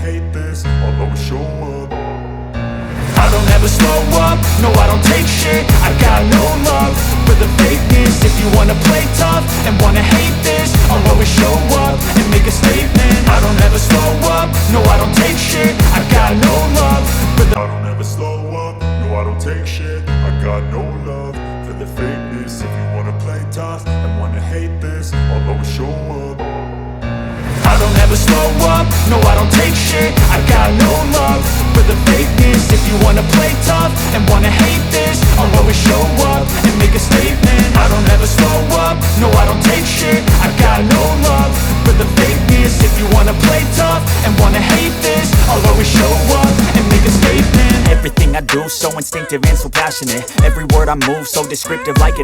hate this, I'll always show up. I don't ever slow up, no I don't take shit. I got no love for the fakeness. If you wanna play tough and wanna hate this, I'll always show up and make a statement. I don't ever slow up, no I don't take shit. I got no love for the I don't ever slow up, no I don't take shit. I got no love for the fakeness. If you wanna play tough and wanna hate this, I'll always show up. I don't ever slow up, no I don't take shit. I got no love for the fakeness. If you wanna play tough and wanna hate this, I'll always show up and make a statement. I don't ever slow up, no I don't take shit. I got no love for the fakeness. If you wanna play tough and wanna hate this, I'll always show up and make a statement. Everything I do so instinctive and so passionate. Every word I move so descriptive like an